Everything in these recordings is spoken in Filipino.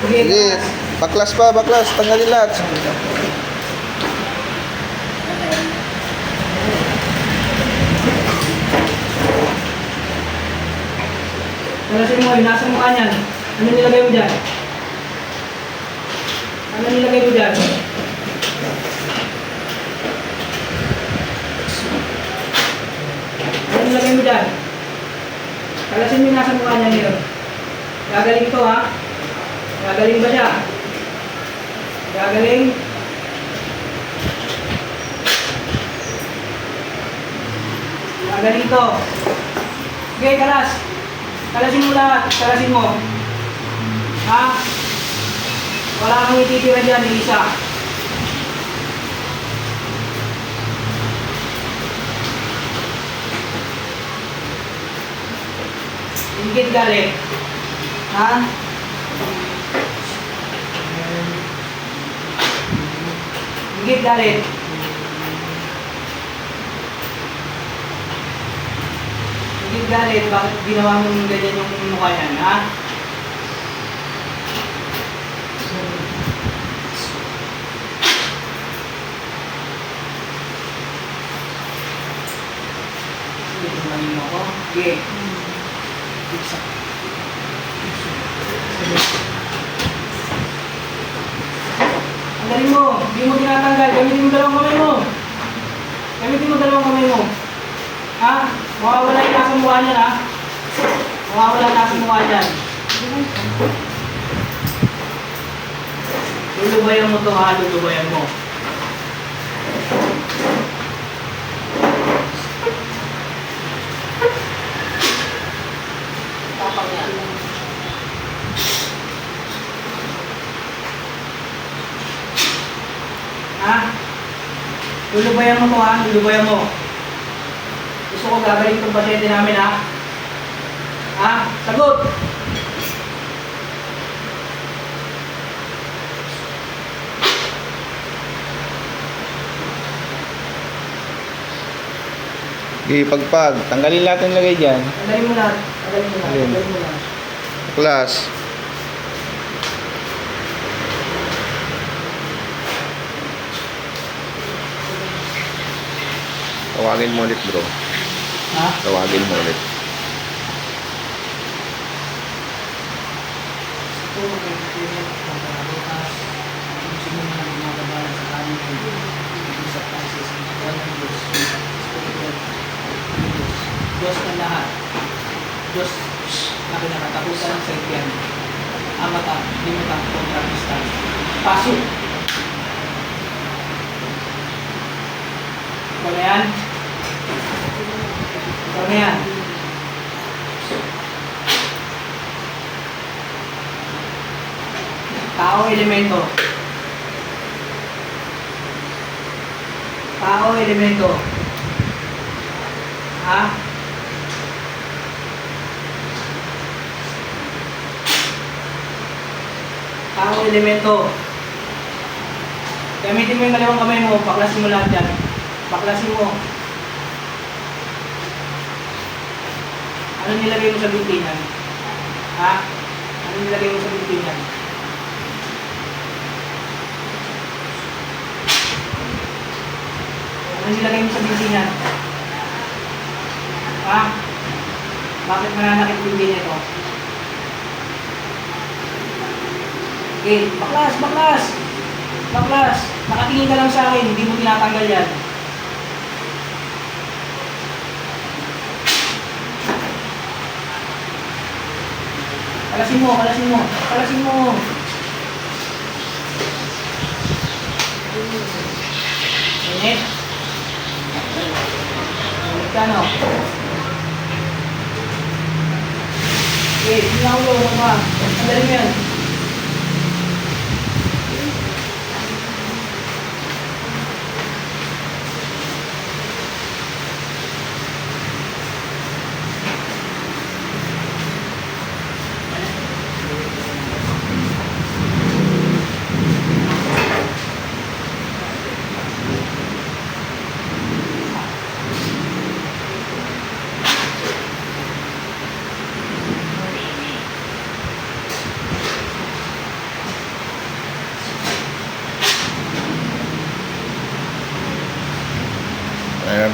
Sige, baklas pa, baklas. Tanggalin lahat. Kalasin mo, nasa mukha niyan. Ano nilagay mo dyan? Ano nilagay mo dyan? Ano nilagay mo dyan? Kalasin mo yung nasa mukha niya ngayon. Gagaling ito ha? Gagaling ba siya? Gagaling? Gagaling ito. Okay, kalas. Kalasin mo lahat. Kalasin mo. Ha? Wala kang ititira dyan, Elisa. Ingit galing. Ha? Ingit galing. Ingit galing. Bakit ginawa mo ganyan yung mukha niyan, ha? Sige, tumanin mo ako. Sige. Ang galing mo, hindi mo tinatanggal, gamitin mo dalawang kamay mo. Gamitin mo dalawang kamay mo. Ha? Mawawala yung nasa mukha niyan, ha? Mawawala yung nasa mukha niyan. Lulubayan mo to, ha? Lulubayan mo. Ha? Lulubayan mo to, ha? Lulubayan mo. Gusto ko gagaling itong pasyente namin, ha? Ha? Sagot! Sige, pagpag. Tanggalin lahat yung lagay dyan. Tanggalin mo lahat. Tanggalin mo lahat. Tanggalin mo lahat. Baklas. Tawagin mo ulit, bro. Ha? Tawagin mo ulit. Diyos na lahat. Diyos na pinakatapusan ng saikyan. Amata, limutan, kontrapistan. Pasok! Ikaw na yan? Ikaw na yan? Tao, elemento. Tao, elemento. Ha? Tao, elemento. Gamitin mo yung dalawang kamay mo, baklasin mo lahat dyan. Baklasin mo. Ano nilagay mo sa binti niyan? Ha? Ano nilagay mo sa binti niyan? Ano nilagay mo sa binti niyan? Ha? Bakit mananakit yung binti nito? Okay, baklas, baklas! Baklas! Nakatingin ka lang sa akin, hindi mo tinatanggal yan. Kalasin mo, kalasin mo, kalasin mo! Init? Init ka, no? Okay, sinaulo mo ba? Ang galing mo yan.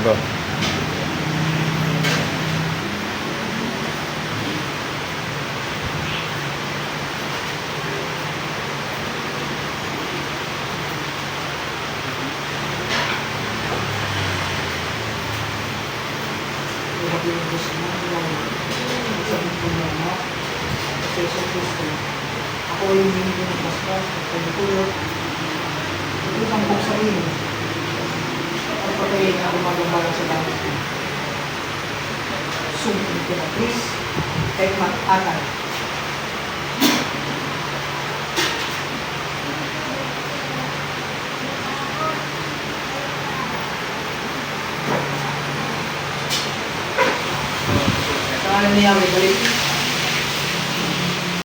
bro. Ako yung hindi ng bastos, pagpapulot, ito ang buksain. Ang patayin na gumagambala sa dapat. Sumpin ko na, please. Kahit mag-atal. Saan niya may balik?